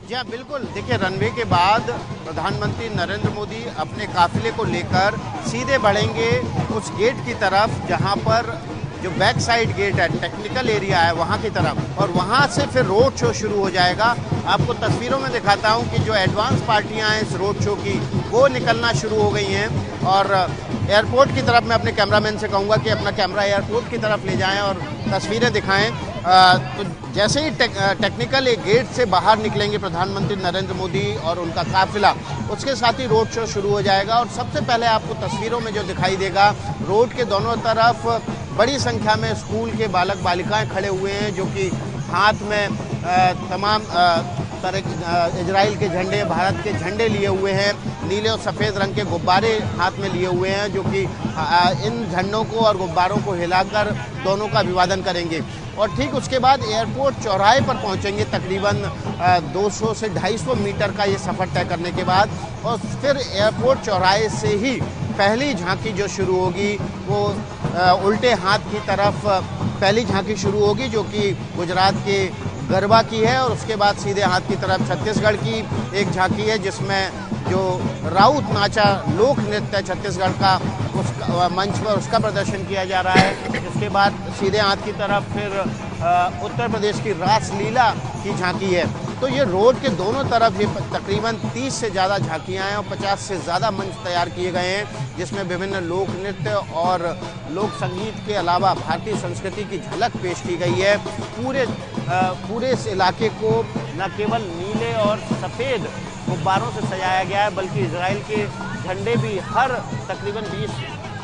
जी हाँ, बिल्कुल। देखिए, रनवे के बाद प्रधानमंत्री नरेंद्र मोदी अपने काफिले को लेकर सीधे बढ़ेंगे उस गेट की तरफ जहां पर जो बैक साइड गेट है, टेक्निकल एरिया है, वहां की तरफ, और वहां से फिर रोड शो शुरू हो जाएगा। आपको तस्वीरों में दिखाता हूं कि जो एडवांस पार्टियां हैं इस रोड शो की, वो निकलना शुरू हो गई हैं। और एयरपोर्ट की तरफ मैं अपने कैमरामैन से कहूँगा कि अपना कैमरा एयरपोर्ट की तरफ ले जाएं और तस्वीरें दिखाएं। तो जैसे ही टेक्निकल एक गेट से बाहर निकलेंगे प्रधानमंत्री नरेंद्र मोदी और उनका काफिला, उसके साथ ही रोड शो शुरू हो जाएगा। और सबसे पहले आपको तस्वीरों में जो दिखाई देगा, रोड के दोनों तरफ बड़ी संख्या में स्कूल के बालक बालिकाएं खड़े हुए हैं, जो कि हाथ में तमाम तरह इजराइल के झंडे, भारत के झंडे लिए हुए हैं। नीले और सफ़ेद रंग के गुब्बारे हाथ में लिए हुए हैं, जो कि इन झंडों को और गुब्बारों को हिलाकर दोनों का अभिवादन करेंगे। और ठीक उसके बाद एयरपोर्ट चौराहे पर पहुंचेंगे, तकरीबन 200 से 250 मीटर का ये सफ़र तय करने के बाद। और फिर एयरपोर्ट चौराहे से ही पहली झांकी जो शुरू होगी, वो उल्टे हाथ की तरफ पहली झांकी शुरू होगी, जो कि गुजरात के गरबा की है। और उसके बाद सीधे हाथ की तरफ छत्तीसगढ़ की एक झांकी है, जिसमें जो राउत नाचा लोक नृत्य छत्तीसगढ़ का, उसका मंच पर उसका प्रदर्शन किया जा रहा है। इसके बाद सीधे हाथ की तरफ फिर उत्तर प्रदेश की रासलीला की झांकी है। तो ये रोड के दोनों तरफ ये तकरीबन 30 से ज़्यादा झांकियाँ हैं और 50 से ज़्यादा मंच तैयार किए गए हैं, जिसमें विभिन्न लोक नृत्य और लोक संगीत के अलावा भारतीय संस्कृति की झलक पेश की गई है। पूरे इस इलाके को न केवल नीले और सफ़ेद गुब्बारों से सजाया गया है, बल्कि इजराइल के झंडे भी हर तकरीबन 20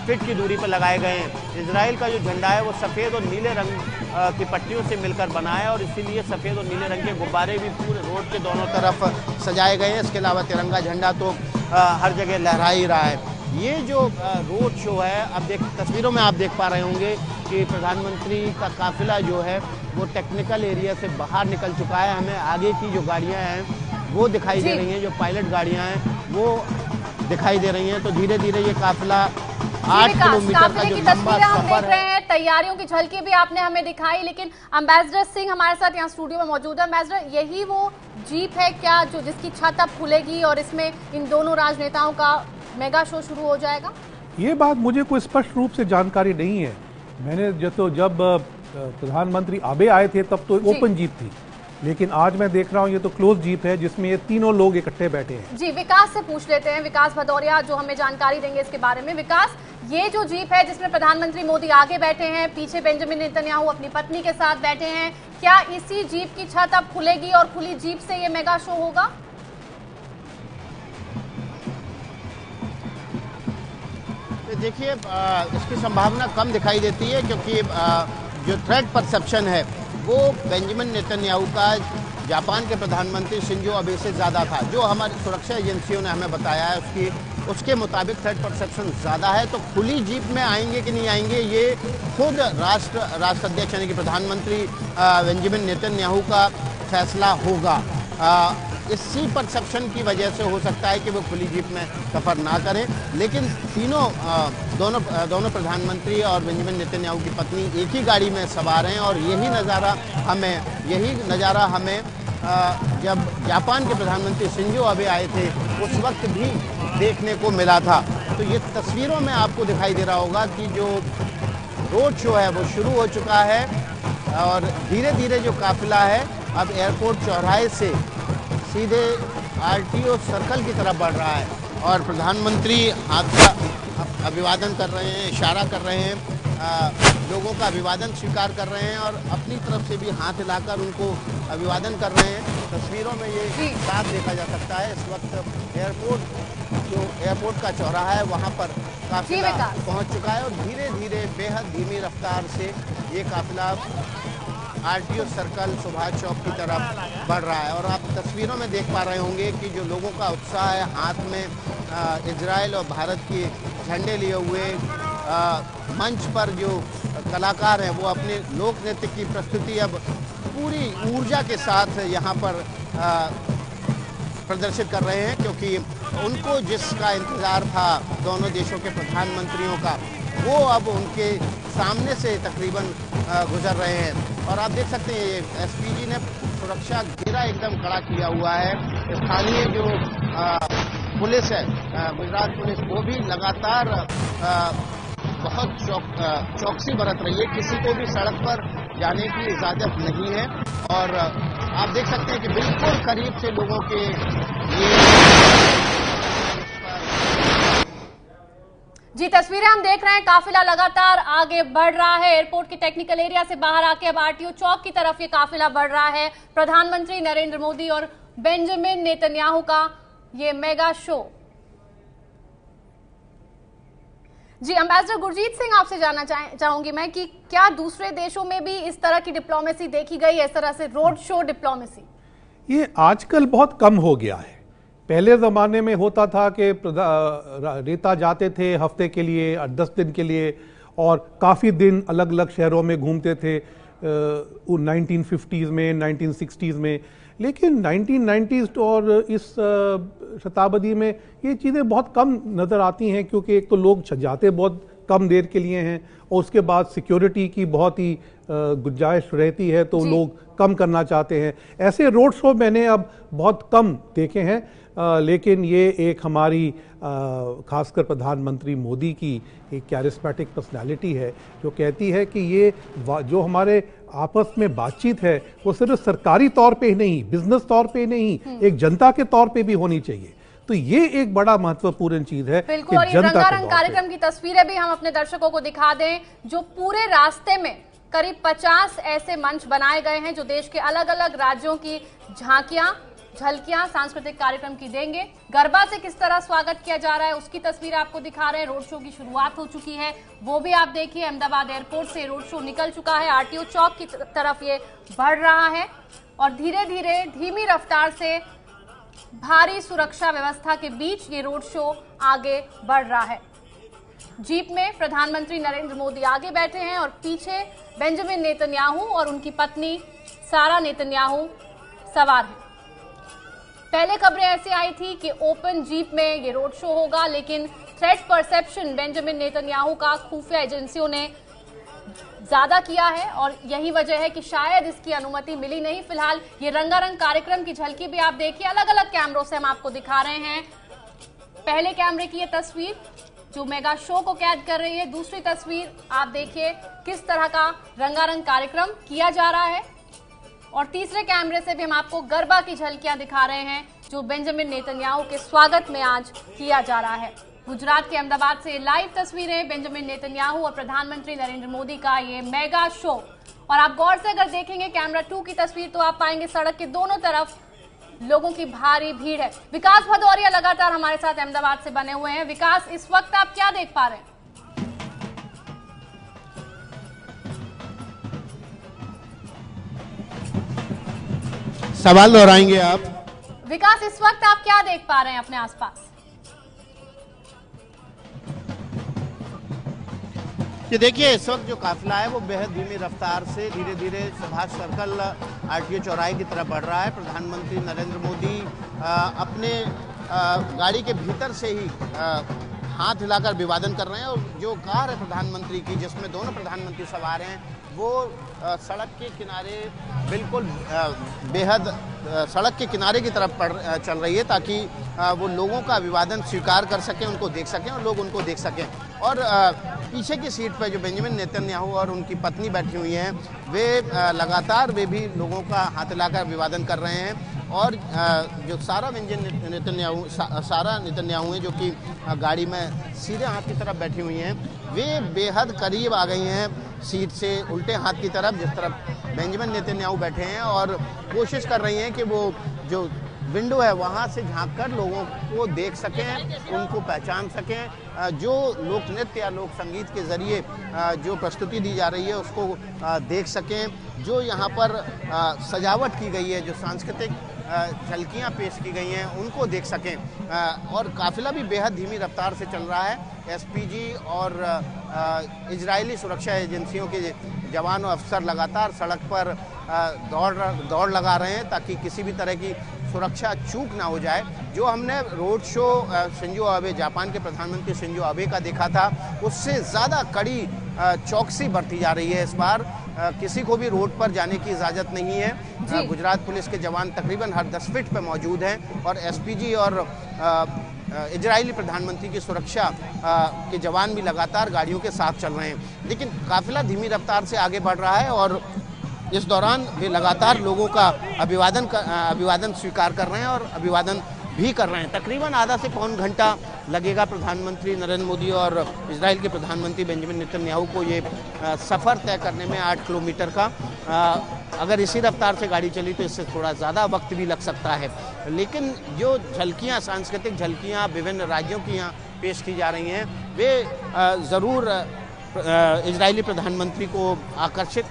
फीट की दूरी पर लगाए गए हैं। इजराइल का जो झंडा है वो सफ़ेद और नीले रंग की पट्टियों से मिलकर बना है, और इसीलिए सफ़ेद और नीले रंग के गुब्बारे भी पूरे रोड के दोनों तरफ सजाए गए हैं। इसके अलावा तिरंगा झंडा तो हर जगह लहरा ही रहा है। ये जो रोड शो है, अब तस्वीरों में आप देख पा रहे होंगे कि प्रधानमंत्री का काफिला जो है वो टेक्निकल एरिया से बाहर निकल चुका है। हमें आगे की जो गाड़ियाँ हैं वो दिखाई दे रही हैं, जो पायलट गाड़ियाँ हैं वो दिखाई दे रही हैं। तो धीरे धीरे ये काफिला 8 किलोमीटर का जो लंबा सफर है। तैयारियों की झलकी भी आपने हमें दिखाई, लेकिन एम्बेसडर सिंह हमारे साथ यहाँ स्टूडियो में मौजूद है। एम्बेसडर, यही वो जीप है क्या जो जिसकी छत अब खुलेगी और इसमें इन दोनों राजनेताओं का मेगा शो शुरू हो जाएगा? ये बात मुझे कोई स्पष्ट रूप से जानकारी नहीं है। मैंने जब प्रधानमंत्री आबे आए थे तब तो ओपन जीप थी, लेकिन आज मैं देख रहा हूँ ये तो क्लोज जीप है, जिसमें ये तीनों लोग इकट्ठे बैठे हैं। जी, विकास से पूछ लेते हैं, विकास भदौरिया जो हमें जानकारी देंगे इसके बारे में। विकास, ये जो जीप है जिसमें प्रधानमंत्री मोदी आगे बैठे हैं, पीछे बेंजामिन नेतन्याहू अपनी पत्नी के साथ बैठे हैं, क्या इसी जीप की छत अब खुलेगी और खुली जीप से ये मेगा शो होगा? देखिए, इसकी संभावना कम दिखाई देती है, क्योंकि जो थ्रेट परसेप्शन है वो बेंजामिन नेतन्याहू का जापान के प्रधानमंत्री शिंजो अबे से ज़्यादा था। जो हमारी सुरक्षा एजेंसियों ने हमें बताया है उसके मुताबिक थ्रेट परसेप्शन ज़्यादा है। तो खुली जीप में आएंगे कि नहीं आएंगे, ये खुद राष्ट्राध्यक्ष यानी कि प्रधानमंत्री बेंजामिन नेतन्याहू का फैसला होगा। इसी परसेप्शन की वजह से हो सकता है कि वो खुली जीप में सफ़र ना करें, लेकिन दोनों प्रधानमंत्री और बेंजामिन नेतन्याहू की पत्नी एक ही गाड़ी में सवार हैं। और यही नज़ारा हमें जब जापान के प्रधानमंत्री शिंजो अबे आए थे उस वक्त भी देखने को मिला था। तो ये तस्वीरों में आपको दिखाई दे रहा होगा कि जो रोड शो है वो शुरू हो चुका है, और धीरे धीरे जो काफिला है अब एयरपोर्ट चौराहे से सीधे आरटीओ सर्कल की तरफ बढ़ रहा है। और प्रधानमंत्री हाथ का अभिवादन कर रहे हैं, इशारा कर रहे हैं, लोगों का अभिवादन स्वीकार कर रहे हैं और अपनी तरफ से भी हाथ हिलाकर उनको अभिवादन कर रहे हैं। तस्वीरों में ये साफ देखा जा सकता है। इस वक्त एयरपोर्ट का चौराहा है वहाँ पर काफिला पहुँच चुका है, और धीरे धीरे बेहद धीमी रफ्तार से ये काफिला आरटीओ सर्कल सुभाष चौक की तरफ बढ़ रहा है। और आप तस्वीरों में देख पा रहे होंगे कि जो लोगों का उत्साह है, हाथ में इजराइल और भारत के झंडे लिए हुए, मंच पर जो कलाकार हैं वो अपने लोक नृत्य की प्रस्तुति अब पूरी ऊर्जा के साथ यहाँ पर प्रदर्शित कर रहे हैं, क्योंकि उनको जिसका इंतज़ार था दोनों देशों के प्रधानमंत्रियों का, वो अब उनके सामने से तकरीबन गुजर रहे हैं। और आप देख सकते हैं एसपीजी ने सुरक्षा घेरा एकदम खड़ा किया हुआ है। स्थानीय जो पुलिस है, गुजरात पुलिस, वो भी लगातार बहुत चौकसी बरत रही है। किसी को भी सड़क पर जाने की इजाजत नहीं है। और आप देख सकते हैं कि बिल्कुल करीब से लोगों के जी तस्वीरें हम देख रहे हैं। काफिला लगातार आगे बढ़ रहा है। एयरपोर्ट के टेक्निकल एरिया से बाहर आके अब आरटीओ चौक की तरफ ये काफिला बढ़ रहा है। प्रधानमंत्री नरेंद्र मोदी और बेंजामिन नेतन्याहू का ये मेगा शो। जी एम्बेसडर गुरजीत सिंह, आपसे जानना चाहूंगी मैं कि क्या दूसरे देशों में भी इस तरह की डिप्लोमेसी देखी गई, इस तरह से रोड शो डिप्लोमेसी? ये आजकल बहुत कम हो गया है। पहले ज़माने में होता था कि नेता जाते थे हफ्ते के लिए 10 दिन के लिए और काफ़ी दिन अलग अलग शहरों में घूमते थे 1950s में, 1960s में। लेकिन 1990s और इस शताब्दी में ये चीज़ें बहुत कम नज़र आती हैं, क्योंकि एक तो लोग जाते बहुत कम देर के लिए हैं और उसके बाद सिक्योरिटी की बहुत ही गुंजाइश रहती है, तो लोग कम करना चाहते हैं। ऐसे रोड शो मैंने अब बहुत कम देखे हैं। लेकिन ये एक हमारी खासकर प्रधानमंत्री मोदी की एक कैरिस्मेटिक पर्सनालिटी है, जो कहती है कि ये जो हमारे आपस में बातचीत है वो सिर्फ सरकारी तौर पे ही नहीं, बिजनेस तौर पे नहीं, एक जनता के तौर पे भी होनी चाहिए। तो ये एक बड़ा महत्वपूर्ण चीज है। बिल्कुल, और ये रंगारंग कार्यक्रम की तस्वीरें भी हम अपने दर्शकों को दिखा दें, जो पूरे रास्ते में करीब 50 ऐसे मंच बनाए गए हैं जो देश के अलग अलग राज्यों की झांकियां, झलकियां सांस्कृतिक कार्यक्रम की देंगे। गरबा से किस तरह स्वागत किया जा रहा है उसकी तस्वीर आपको दिखा रहे हैं। रोड शो की शुरुआत हो चुकी है, वो भी आप देखिए। अहमदाबाद एयरपोर्ट से रोड शो निकल चुका है, आरटीओ चौक की तरफ ये बढ़ रहा है और धीरे धीरे धीमी रफ्तार से भारी सुरक्षा व्यवस्था के बीच ये रोड शो आगे बढ़ रहा है। जीप में प्रधानमंत्री नरेंद्र मोदी आगे बैठे हैं और पीछे बेंजामिन नेतन्याहू और उनकी पत्नी सारा नेतन्याहू सवार हैं। पहले खबरें ऐसी आई थी कि ओपन जीप में ये रोड शो होगा, लेकिन थ्रेट परसेप्शन बेंजामिन नेतन्याहू का खुफिया एजेंसियों ने ज्यादा किया है और यही वजह है कि शायद इसकी अनुमति मिली नहीं। फिलहाल ये रंगारंग कार्यक्रम की झलकी भी आप देखिए, अलग अलग कैमरों से हम आपको दिखा रहे हैं। पहले कैमरे की ये तस्वीर जो मेगा शो को कैद कर रही है, दूसरी तस्वीर आप देखिए किस तरह का रंगारंग कार्यक्रम किया जा रहा है, और तीसरे कैमरे से भी हम आपको गरबा की झलकियां दिखा रहे हैं जो बेंजामिन नेतन्याहू के स्वागत में आज किया जा रहा है। गुजरात के अहमदाबाद से लाइव तस्वीरें बेंजामिन नेतन्याहू और प्रधानमंत्री नरेंद्र मोदी का ये मेगा शो। और आप गौर से अगर देखेंगे कैमरा 2 की तस्वीर तो आप पाएंगे सड़क के दोनों तरफ लोगों की भारी भीड़ है। विकास भदौरिया लगातार हमारे साथ अहमदाबाद से बने हुए हैं। विकास, इस वक्त आप क्या देख पा रहे हैं? सवाल दोहराएंगे आप? विकास, इस वक्त आप क्या देख पा रहे हैं अपने आसपास? ये देखिए, इस वक्त जो काफिला है वो बेहद धीमी रफ्तार से धीरे धीरे सुभाष सर्कल आरटीओ चौराहे की तरफ बढ़ रहा है। प्रधानमंत्री नरेंद्र मोदी अपने गाड़ी के भीतर से ही हाथ हिलाकर अभिवादन कर रहे हैं और जो कार है प्रधानमंत्री की, जिसमें दोनों प्रधानमंत्री सवार हैं, वो सड़क के किनारे बिल्कुल बेहद सड़क के किनारे की तरफ चल रही है, ताकि वो लोगों का अभिवादन स्वीकार कर सकें, उनको देख सकें और लोग उनको देख सकें। और पीछे की सीट पर जो बेंजामिन नेतन्याहू और उनकी पत्नी बैठी हुई हैं, वे लगातार वे भी लोगों का हाथ हिलाकर अभिवादन कर रहे हैं। और जो सारा नेतन्याहू हैं, जो कि गाड़ी में सीधे हाथ की तरफ बैठी हुई हैं, वे बेहद करीब आ गई हैं सीट से उल्टे हाथ की तरफ, जिस तरफ बेंजामिन नेतन्याहू बैठे हैं, और कोशिश कर रही हैं कि वो जो विंडो है वहाँ से झांककर लोगों को देख सकें, उनको पहचान सकें, जो लोक नृत्य या लोक संगीत के ज़रिए जो प्रस्तुति दी जा रही है उसको देख सकें, जो यहाँ पर सजावट की गई है, जो सांस्कृतिक झलकियाँ पेश की गई हैं, उनको देख सकें। और काफिला भी बेहद धीमी रफ्तार से चल रहा है। एसपीजी और इजरायली सुरक्षा एजेंसियों के जवान और अफसर लगातार सड़क पर दौड़ लगा रहे हैं, ताकि किसी भी तरह की सुरक्षा चूक ना हो जाए। जो हमने road show Shinzo Abe, Japan के प्रधानमंत्री शिंजो आबे का देखा था, उससे ज़्यादा कड़ी चौकसी बरती जा रही है इस बार। किसी को भी रोड पर जाने की इजाज़त नहीं है। गुजरात पुलिस के जवान तकरीबन हर 10 फीट पे मौजूद हैं और एसपीजी और इजरायली प्रधानमंत्री की सुरक्षा के जवान भी लगातार गाड़ियों के साथ चल रहे हैं। लेकिन काफिला धीमी रफ्तार से आगे बढ़ रहा है और इस दौरान वे लगातार लोगों का अभिवादन स्वीकार कर रहे हैं और अभिवादन भी कर रहे हैं। तकरीबन आधा से पौन घंटा लगेगा प्रधानमंत्री नरेंद्र मोदी और इजराइल के प्रधानमंत्री बेंजामिन नेतन्याहू को ये सफ़र तय करने में 8 किलोमीटर का। अगर इसी रफ्तार से गाड़ी चली तो इससे थोड़ा ज़्यादा वक्त भी लग सकता है। लेकिन जो झलकियाँ, सांस्कृतिक झलकियाँ विभिन्न राज्यों की यहाँ पेश की जा रही हैं, वे ज़रूर इजरायली प्रधानमंत्री को आकर्षित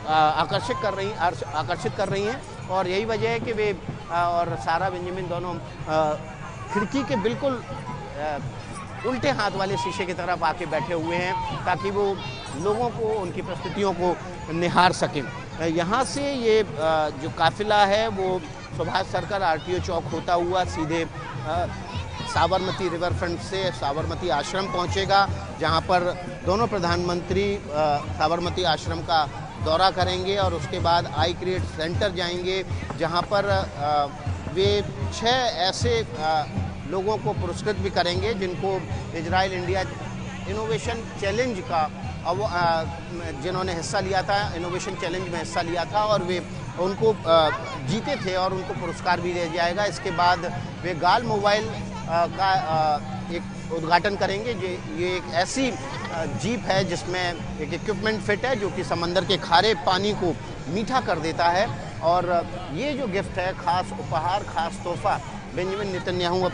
कर रही हैं और यही वजह है कि वे और सारा बेंजामिन दोनों खिड़की के बिल्कुल उल्टे हाथ वाले शीशे की तरफ आके बैठे हुए हैं ताकि वो लोगों को, उनकी प्रस्तुतियों को निहार सकें। यहाँ से ये जो काफिला है वो सुभाष सर्कल आरटीओ चौक होता हुआ सीधे साबरमती रिवर फ्रंट से साबरमती आश्रम पहुँचेगा, जहाँ पर दोनों प्रधानमंत्री साबरमती आश्रम का दौरा करेंगे और उसके बाद आई क्रिएट सेंटर जाएंगे, जहाँ पर वे 6 ऐसे लोगों को पुरस्कृत भी करेंगे जिनको इजराइल इंडिया इनोवेशन चैलेंज का जिन्होंने हिस्सा लिया था, इनोवेशन चैलेंज में हिस्सा लिया था और वे उनको जीते थे और उनको पुरस्कार भी दिया जाएगा। इसके बाद वे गाल मोबाइल का एक उद्घाटन करेंगे। ये एक ऐसी जीप है जिसमें एक इक्विपमेंट फिट है जो कि समंदर के खारे पानी को मीठा कर देता है और ये जो गिफ्ट है, खास उपहार, खास तोहफा बेंजामिन नेतन्याहू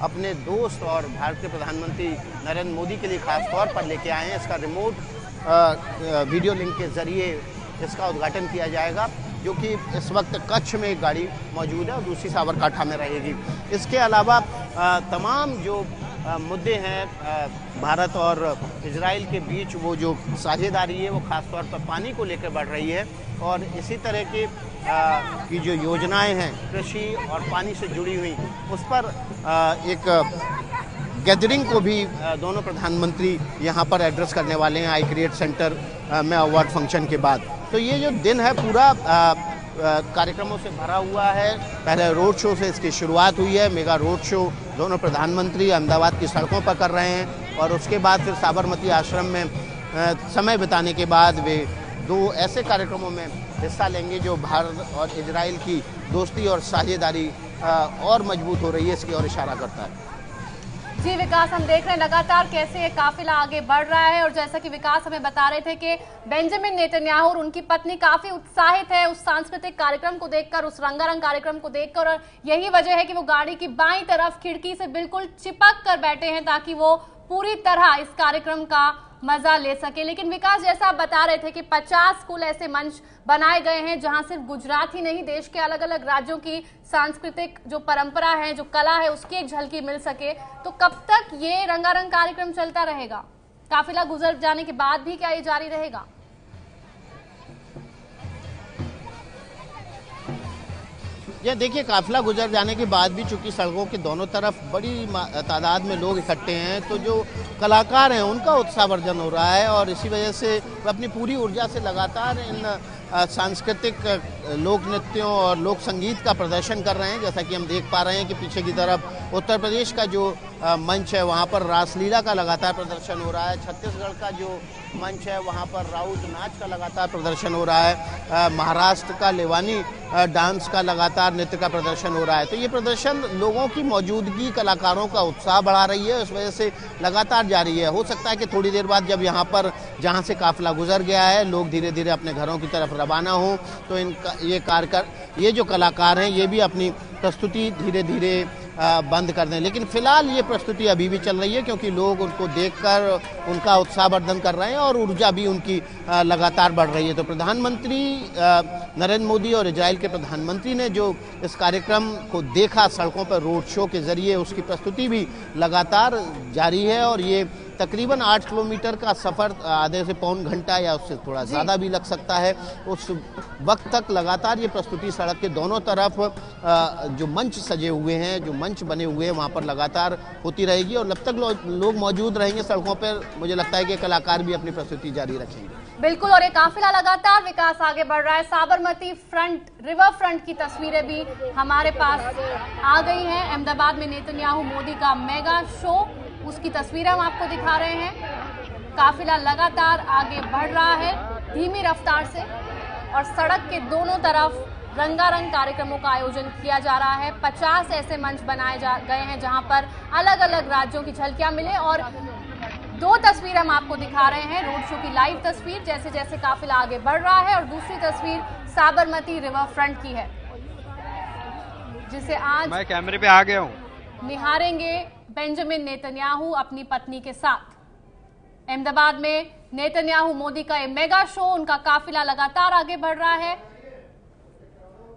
अपने दोस्त और भारत के प्रधानमंत्री नरेंद्र मोदी के लिए खास तौर पर लेके आए हैं। इसका रिमोट वीडियो लिंक के जरिए इसका उद्घाटन किया जाएगा, जो कि इस वक्त कच्छ में एक गाड़ी मौजूद है और दूसरी साबरकाठा में रहेगी। इसके अलावा तमाम जो मुद्दे हैं भारत और इजराइल के बीच, वो जो साझेदारी है वो ख़ास तौर पर पानी को लेकर बढ़ रही है और इसी तरह की जो योजनाएं हैं कृषि और पानी से जुड़ी हुई, उस पर एक गैदरिंग को भी दोनों प्रधानमंत्री यहाँ पर एड्रेस करने वाले हैं आई क्रिएट सेंटर में अवार्ड फंक्शन के बाद। तो ये जो दिन है पूरा कार्यक्रमों से भरा हुआ है। पहले रोड शो से इसकी शुरुआत हुई है। मेगा रोड शो दोनों प्रधानमंत्री अहमदाबाद की सड़कों पर कर रहे हैं और उसके बाद फिर साबरमती आश्रम में समय बिताने के बाद वे 2 ऐसे कार्यक्रमों में हिस्सा लेंगे जो भारत और इजराइल की दोस्ती और साझेदारी और मजबूत हो रही है, इसकी ओर इशारा करता है। जी विकास, हम देख रहे हैं लगातार कैसे ये काफिला आगे बढ़ रहा है और जैसा कि विकास हमें बता रहे थे कि बेंजामिन नेतन्याहू और उनकी पत्नी काफी उत्साहित है उस सांस्कृतिक कार्यक्रम को देखकर, उस रंगारंग कार्यक्रम को देखकर, और यही वजह है कि वो गाड़ी की बाईं तरफ खिड़की से बिल्कुल चिपक कर बैठे हैं ताकि वो पूरी तरह इस कार्यक्रम का मजा ले सके। लेकिन विकास, जैसा आप बता रहे थे कि 50 कुल ऐसे मंच बनाए गए हैं जहां सिर्फ गुजरात ही नहीं, देश के अलग अलग राज्यों की सांस्कृतिक जो परंपरा है, जो कला है, उसकी एक झलकी मिल सके। तो कब तक ये रंगारंग कार्यक्रम चलता रहेगा? काफिला गुजर जाने के बाद भी क्या ये जारी रहेगा? ये देखिए, काफिला गुजर जाने के बाद भी चूंकि सड़कों के दोनों तरफ बड़ी तादाद में लोग इकट्ठे हैं, तो जो कलाकार हैं उनका उत्साहवर्धन हो रहा है और इसी वजह से वे अपनी पूरी ऊर्जा से लगातार इन सांस्कृतिक लोक नृत्यों और लोक संगीत का प्रदर्शन कर रहे हैं। जैसा कि हम देख पा रहे हैं कि पीछे की तरफ उत्तर प्रदेश का जो मंच है वहाँ पर रासलीला का लगातार प्रदर्शन हो रहा है। छत्तीसगढ़ का जो मंच है वहाँ पर राउत नाच का लगातार प्रदर्शन हो रहा है। महाराष्ट्र का लेवानी डांस का लगातार नृत्य का प्रदर्शन हो रहा है। तो ये प्रदर्शन लोगों की मौजूदगी, कलाकारों का उत्साह बढ़ा रही है, उस वजह से लगातार जारी है। हो सकता है कि थोड़ी देर बाद जब यहाँ पर जहाँ से काफिला गुजर गया है लोग धीरे धीरे अपने घरों की तरफ रवाना हो, तो ये जो कलाकार हैं ये भी अपनी प्रस्तुति धीरे धीरे बंद कर दें। लेकिन फिलहाल ये प्रस्तुति अभी भी चल रही है क्योंकि लोग उनको देखकर उनका उत्साहवर्धन कर रहे हैं और ऊर्जा भी उनकी लगातार बढ़ रही है। तो प्रधानमंत्री नरेंद्र मोदी और इजराइल के प्रधानमंत्री ने जो इस कार्यक्रम को देखा सड़कों पर रोड शो के जरिए, उसकी प्रस्तुति भी लगातार जारी है और ये तकरीबन 8 किलोमीटर का सफ़र आधे से पौन घंटा या उससे थोड़ा ज़्यादा भी लग सकता है। उस वक्त तक लगातार ये प्रस्तुति सड़क के दोनों तरफ जो मंच सजे हुए हैं, जो मंच बने हुए हैं, वहाँ पर लगातार होती रहेगी और जब तक लोग मौजूद रहेंगे सड़कों पर, मुझे लगता है कि कलाकार भी अपनी प्रस्तुति जारी रखेंगे। बिल्कुल, और ये काफिला लगातार विकास आगे बढ़ रहा है। साबरमती फ्रंट, रिवर फ्रंट की तस्वीरें भी हमारे पास आ गई हैं। अहमदाबाद में नेतन्याहू मोदी का मेगा शो, उसकी तस्वीरें हम आपको दिखा रहे हैं। काफिला लगातार आगे बढ़ रहा है धीमी रफ्तार से और सड़क के दोनों तरफ रंगारंग कार्यक्रमों का आयोजन किया जा रहा है। 50 ऐसे मंच बनाए गए हैं जहां पर अलग अलग राज्यों की झलकियां मिले और 2 तस्वीर हम आपको दिखा रहे हैं। रोड शो की लाइव तस्वीर जैसे जैसे काफिला आगे बढ़ रहा है और दूसरी तस्वीर साबरमती रिवर फ्रंट की है, जिसे आज मैं कैमरे पे आ गया हूं, निहारेंगे बेंजामिन नेतन्याहू अपनी पत्नी के साथ। अहमदाबाद में नेतन्याहू मोदी का ये मेगा शो, उनका काफिला लगातार आगे बढ़ रहा है।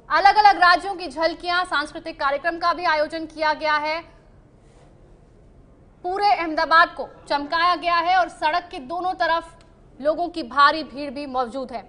अलग अलग राज्यों की झलकियां, सांस्कृतिक कार्यक्रम का भी आयोजन किया गया है। पूरे अहमदाबाद को चमकाया गया है और सड़क के दोनों तरफ लोगों की भारी भीड़ भी मौजूद है।